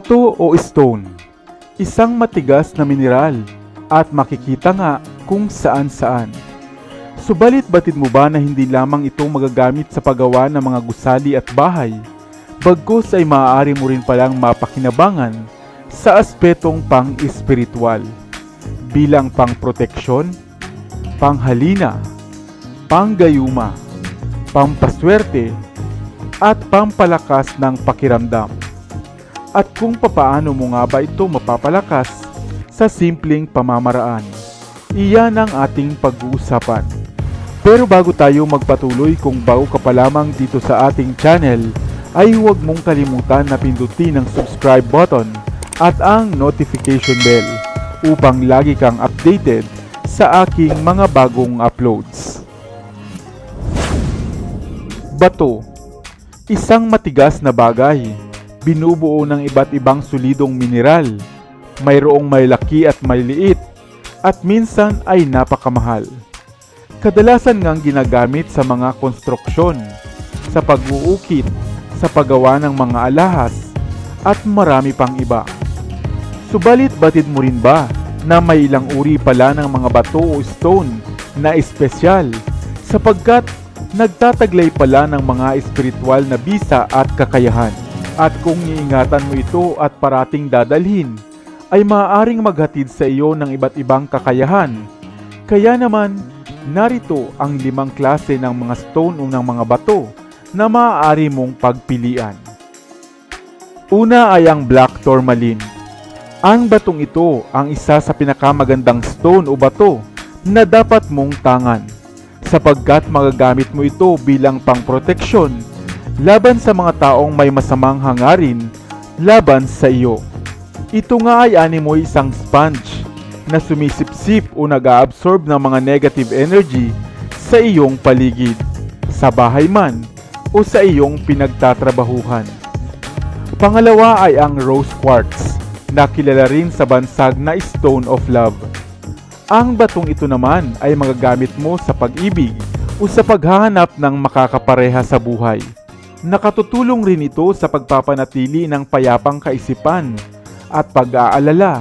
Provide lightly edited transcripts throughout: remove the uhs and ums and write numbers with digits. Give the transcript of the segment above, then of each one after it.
Bato o stone, isang matigas na mineral at makikita nga kung saan-saan. Subalit batid mo ba na hindi lamang ito magagamit sa paggawa ng mga gusali at bahay, bagkus ay maaari mo rin palang mapakinabangan sa aspetong pang-espiritual, bilang pang-proteksyon, panghalina, panggayuma, pampaswerte, at pampalakas ng pakiramdam. At kung papaano mo nga ba ito mapapalakas sa simpleng pamamaraan, iyan ang ating pag-uusapan. Pero bago tayo magpatuloy, kung bago ka pa lamang dito sa ating channel, ay huwag mong kalimutan na pindutin ang subscribe button at ang notification bell upang lagi kang updated sa aking mga bagong uploads. Bato, isang matigas na bagay, binubuo ng iba't ibang solidong mineral, mayroong malaki at maliliit, at minsan ay napakamahal. Kadalasan ngang ginagamit sa mga konstruksyon, sa pag-uukit, sa paggawa ng mga alahas, at marami pang iba. Subalit batid mo rin ba na may ilang uri pala ng mga bato o stone na espesyal, sapagkat nagtataglay pala ng mga espiritual na bisa at kakayahan. At kung iingatan mo ito at parating dadalhin, ay maaaring maghatid sa iyo ng iba't ibang kakayahan. Kaya naman, narito ang 5 klase ng mga stone o ng mga bato na maaari mong pagpilian. Una ay ang black tourmaline. Ang batong ito ang isa sa pinakamagandang stone o bato na dapat mong tangan, sapagkat magagamit mo ito bilang pangproteksyon laban sa mga taong may masamang hangarin laban sa iyo. Ito nga ay animoy isang sponge na sumisipsip o nag-aabsorb ng mga negative energy sa iyong paligid, sa bahay man o sa iyong pinagtatrabahuhan. Pangalawa ay ang rose quartz, na kilala rin sa bansag na stone of love. Ang batong ito naman ay magagamit mo sa pag-ibig o sa paghahanap ng makakapareha sa buhay. Nakatutulong rin ito sa pagpapanatili ng payapang kaisipan at pag-aalala,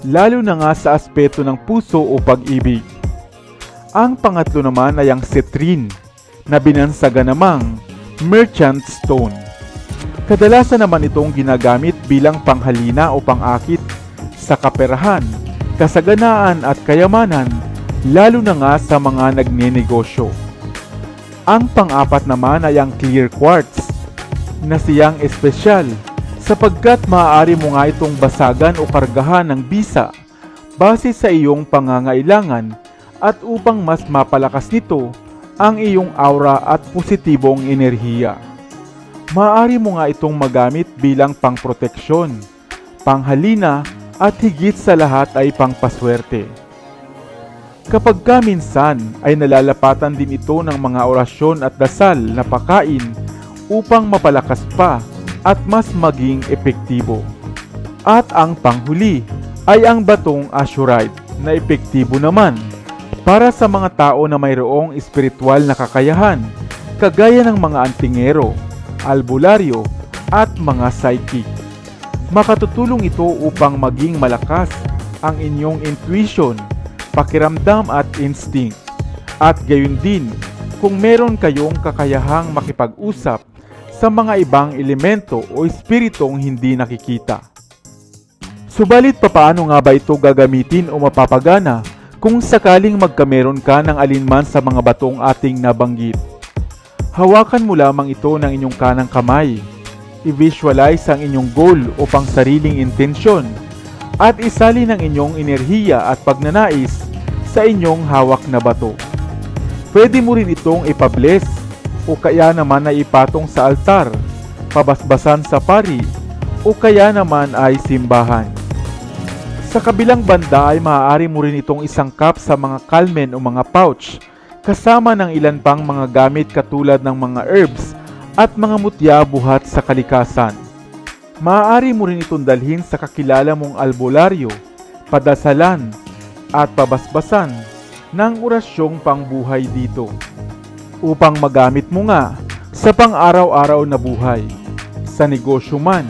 lalo na nga sa aspeto ng puso o pag-ibig. Ang pangatlo naman ay ang citrine, na binansaga namang merchant stone. Kadalasan naman itong ginagamit bilang panghalina o pangakit sa kaperahan, kasaganaan at kayamanan, lalo na nga sa mga nagnenegosyo. Ang pang-apat naman ay ang clear quartz, na siyang espesyal sapagkat maaari mo nga itong basagan o kargahan ng bisa base sa iyong pangangailangan at upang mas mapalakas nito ang iyong aura at positibong enerhiya. Maaari mo nga itong magamit bilang pangproteksyon, panghalina at higit sa lahat ay pangpaswerte. Kapag minsan ay nalalapatan din ito ng mga orasyon at dasal na pakain upang mapalakas pa at mas maging epektibo. At ang panghuli ay ang batong azurite, na epektibo naman para sa mga tao na mayroong espiritual na kakayahan, kagaya ng mga antingero, albularyo at mga psychic. Makatutulong ito upang maging malakas ang inyong intuition, pakiramdam at instinct. At gayon din kung meron kayong kakayahang makipag-usap sa mga ibang elemento o espiritong hindi nakikita. Subalit papaano nga ba ito gagamitin o mapapagana kung sakaling magkameron ka ng alinman sa mga batong ating nabanggit? Hawakan mo lamang ito ng inyong kanang kamay. I-visualize ang inyong goal o pang sariling intensyon at isali ng inyong enerhiya at pagnanais sa inyong hawak na bato. Pwede mo rin itong ipabless o kaya naman ay ipatong sa altar, pabasbasan sa pari o kaya naman ay simbahan. Sa kabilang banda ay maaari mo rin itong isangkap sa mga kalmen o mga pouch kasama ng ilan pang mga gamit katulad ng mga herbs at mga mutya buhat sa kalikasan. Maaari mo rin itong dalhin sa kakilala mong albularyo, padasalan at pabasbasan ng orasyong pangbuhay dito upang magamit mo nga sa pang-araw-araw na buhay, sa negosyo man,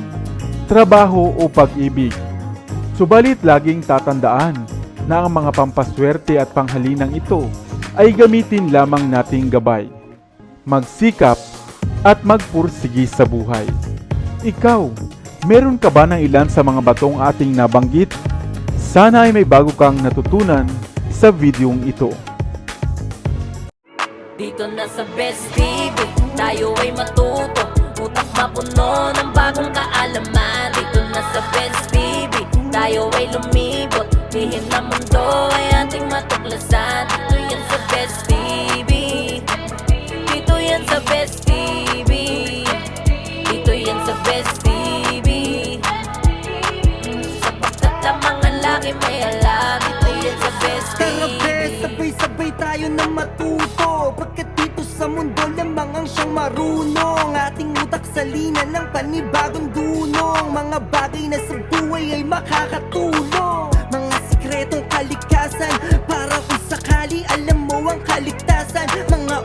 trabaho o pag-ibig. Subalit laging tatandaan na ang mga pampaswerte at panghalinang ito ay gamitin lamang nating gabay. Magsikap at magpursigi sa buhay. Ikaw, meron ka ba ng ilan sa mga batong ating nabanggit? Sana ay may bago kang natutunan sa videong ito. Dito na sa Best TV, tayo ay matuto. Utak mapuno ng bagong kaalaman. Dito na sa Best TV, tayo ay lumibot. Lihim na mundo ay ating matuklasan. Dito yan sa Best TV, dito yan sa Best TV, dito yan sa Best TV. Sapagkat ang mga laki may alam. Dito yan sa Best Tara TV. bes, sabay-sabay tayo na matuto. Pagkat dito sa mundo lamang ang siyang marunong. Ating utak salina ng panibagong dunong. Mga bagay na sa buhay ay makakatulong. Mga sikretong kalikasan, para kung sakali alam mo ang kaligtasan. Mga